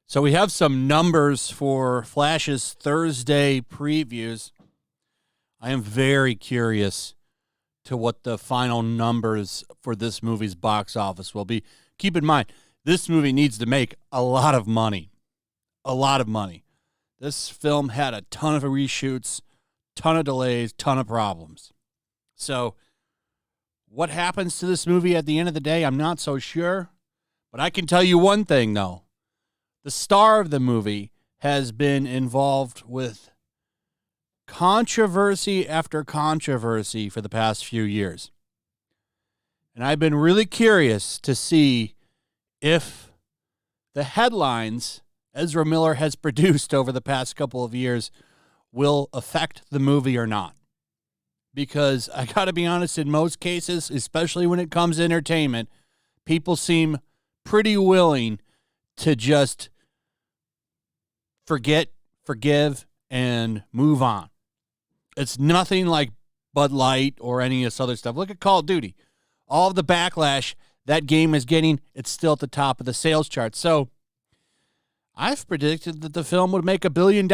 So we have some numbers for Flash's Thursday previews. I am very curious to what the final numbers for this movie's box office will be. Keep in mind, this movie needs to make a lot of money. A lot of money. This film had a ton of reshoots, ton of delays, ton of problems. So what happens to this movie at the end of the day, I'm not so sure. But I can tell you one thing, though. The star of the movie has been involved with controversy after controversy for the past few years. And I've been really curious to see if the headlines Ezra Miller has produced over the past couple of years will affect the movie or not. Because I got to be honest, in most cases, especially when it comes to entertainment, people seem pretty willing to just forget, forgive, and move on. It's nothing like Bud Light or any of this other stuff. Look at Call of Duty. All of the backlash that game is getting, it's still at the top of the sales chart. So I've predicted that the film would make $1 billion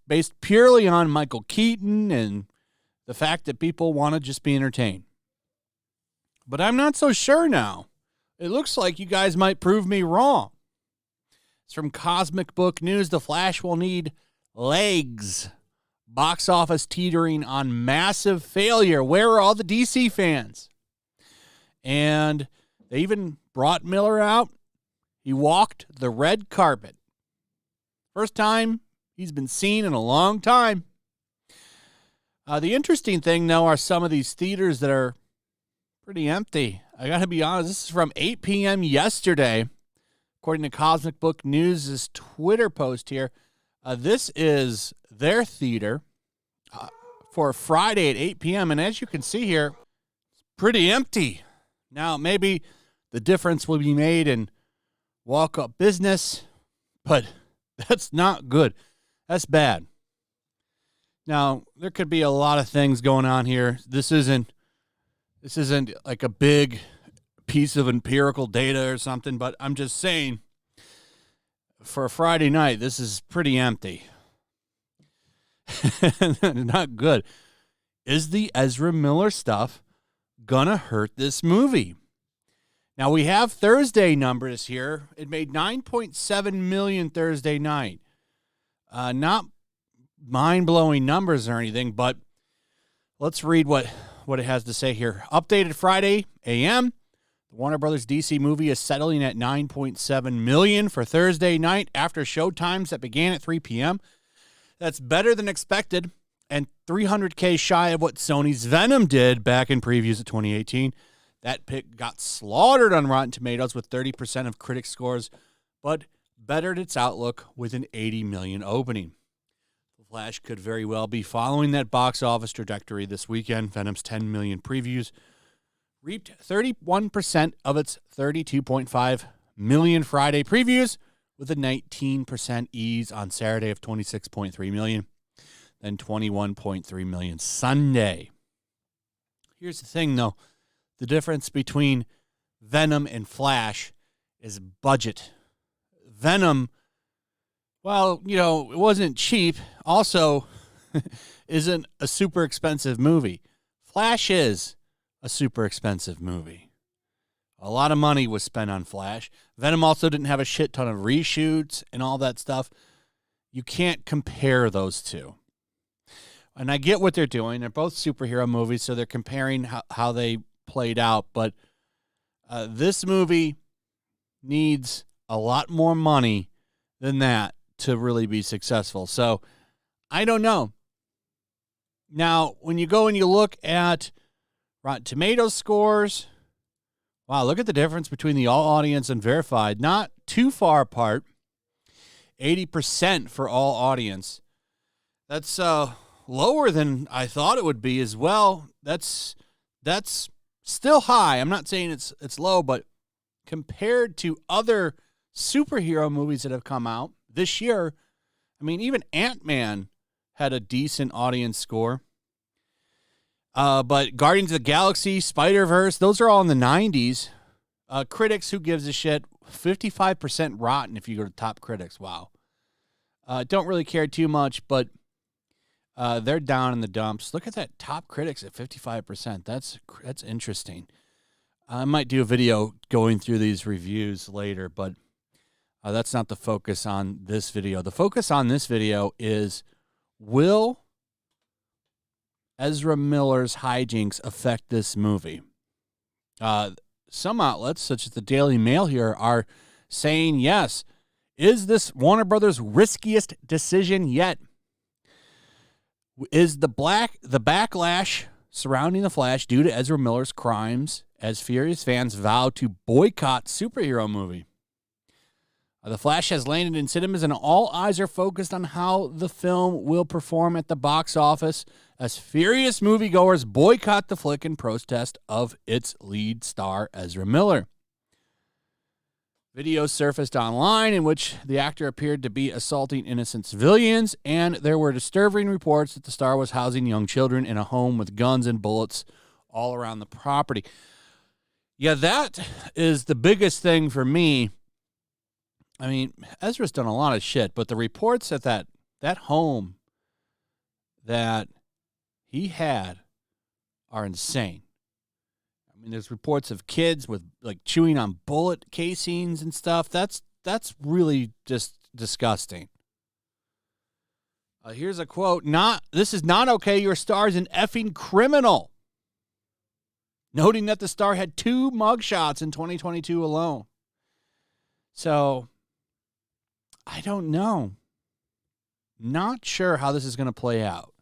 based purely on Michael Keaton and the fact that people want to just be entertained. But I'm not so sure now. It looks like you guys might prove me wrong. It's from Cosmic Book News. The Flash will need legs. Box office teetering on massive failure. Where are all the DC fans? And they even brought Miller out. He walked the red carpet. First time he's been seen in a long time. The interesting thing, though, are some of these theaters that are pretty empty. I got to be honest, this is from 8 p.m. yesterday. According to Cosmic Book News' Twitter post here, this is their theater for Friday at 8 p.m. And as you can see here, it's pretty empty. Now, maybe the difference will be made in walk-up business, but that's not good. That's bad. Now, there could be a lot of things going on here. This isn't like a big piece of empirical data or something, but I'm just saying for a Friday night, this is pretty empty. Not good. Is the Ezra Miller stuff gonna hurt this movie? Now, we have Thursday numbers here. It made $9.7 million Thursday night. Not mind-blowing numbers or anything, but let's read what it has to say here. Updated Friday a.m., the Warner Brothers DC movie is settling at $9.7 million for Thursday night after show times that began at 3 p.m. That's better than expected and $300K shy of what Sony's Venom did back in previews of 2018. That pick got slaughtered on Rotten Tomatoes with 30% of critic scores, but bettered its outlook with an $80 million opening. The Flash could very well be following that box office trajectory this weekend. Venom's 10 million previews reaped 31% of its 32.5 million Friday previews, with a 19% ease on Saturday of 26.3 million, then 21.3 million Sunday. Here's the thing, though. The difference between Venom and Flash is budget. Venom, well, it wasn't cheap. Also, isn't a super expensive movie. Flash is a super expensive movie. A lot of money was spent on Flash. Venom also didn't have a shit ton of reshoots and all that stuff. You can't compare those two. And I get what they're doing. They're both superhero movies, so they're comparing how they played out. But this movie needs a lot more money than that to really be successful. So I don't know. Now, when you go and you look at Rotten Tomatoes scores, wow, look at the difference between the all audience and verified. Not too far apart. 80% for all audience. That's lower than I thought it would be as well. That's still high. I'm not saying it's low, but compared to other superhero movies that have come out this year, I mean, even Ant-Man had a decent audience score. But Guardians of the Galaxy, Spider-Verse, those are all in the 90s. Critics, who gives a shit? 55% rotten if you go to top critics. Wow. Don't really care too much, but they're down in the dumps. Look at that, top critics at 55%. That's interesting. I might do a video going through these reviews later, but that's not the focus on this video. The focus on this video is, will Ezra Miller's hijinks affect this movie? Some outlets, such as the Daily Mail here, are saying yes. Is this Warner Brothers' riskiest decision yet? Is the backlash surrounding The Flash due to Ezra Miller's crimes as furious fans vow to boycott superhero movie? The Flash has landed in cinemas, and all eyes are focused on how the film will perform at the box office as furious moviegoers boycott the flick in protest of its lead star, Ezra Miller. Videos surfaced online in which the actor appeared to be assaulting innocent civilians, and there were disturbing reports that the star was housing young children in a home with guns and bullets all around the property. Yeah, that is the biggest thing for me. I mean, Ezra's done a lot of shit, but the reports at that home that he had are insane. I mean, there's reports of kids with like chewing on bullet casings and stuff. That's really just disgusting. Here's a quote: "This is not okay. Your star's an effing criminal." Noting that the star had 2 mugshots in 2022 alone. So, I don't know. Not sure how this is going to play out.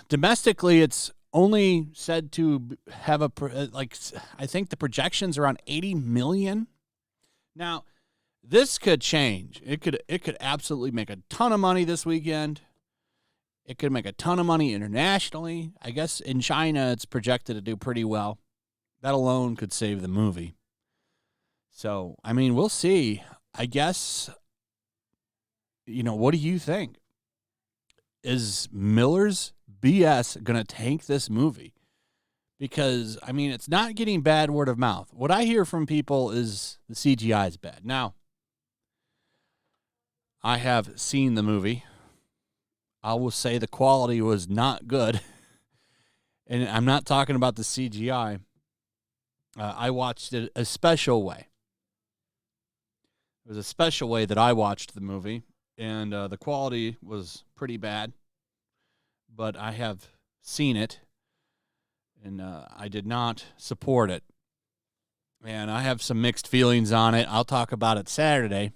Domestically, it's only said to have I think the projections are around 80 million. Now, this could change. It could absolutely make a ton of money this weekend. It could make a ton of money internationally. I guess in China, it's projected to do pretty well. That alone could save the movie. So, I mean, we'll see. I guess, what do you think? Is Miller's BS going to tank this movie? Because, I mean, it's not getting bad word of mouth. What I hear from people is the CGI is bad. Now, I have seen the movie. I will say the quality was not good. And I'm not talking about the CGI. I watched it a special way. It was a special way that I watched the movie, and the quality was pretty bad. But I have seen it, and I did not support it. And I have some mixed feelings on it. I'll talk about it Saturday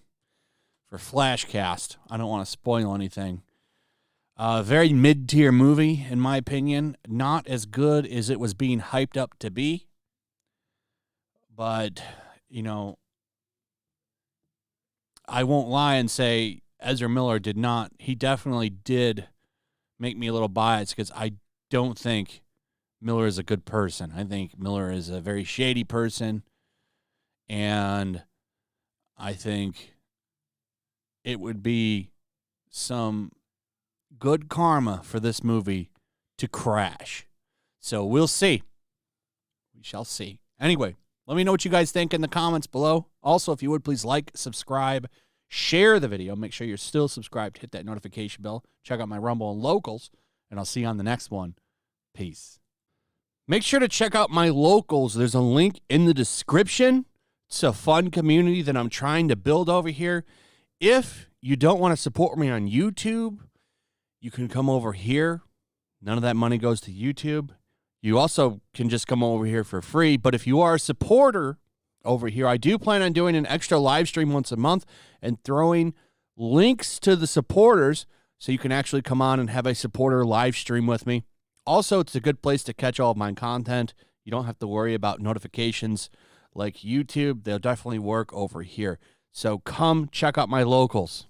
for Flashcast. I don't want to spoil anything. Very mid-tier movie, in my opinion. Not as good as it was being hyped up to be. But, I won't lie and say Ezra Miller did not. He definitely did make me a little biased because I don't think Miller is a good person. I think Miller is a very shady person. And I think it would be some good karma for this movie to crash. So we'll see. We shall see. Anyway, let me know what you guys think in the comments below. Also, if you would, please like, subscribe, share the video. Make sure you're still subscribed. Hit that notification bell. Check out my Rumble and Locals, and I'll see you on the next one. Peace. Make sure to check out my Locals. There's a link in the description. It's a fun community that I'm trying to build over here. If you don't want to support me on YouTube, you can come over here. None of that money goes to YouTube. You also can just come over here for free. But if you are a supporter over here, I do plan on doing an extra live stream once a month and throwing links to the supporters so you can actually come on and have a supporter live stream with me. Also, it's a good place to catch all of my content. You don't have to worry about notifications like YouTube. They'll definitely work over here. So come check out my Locals.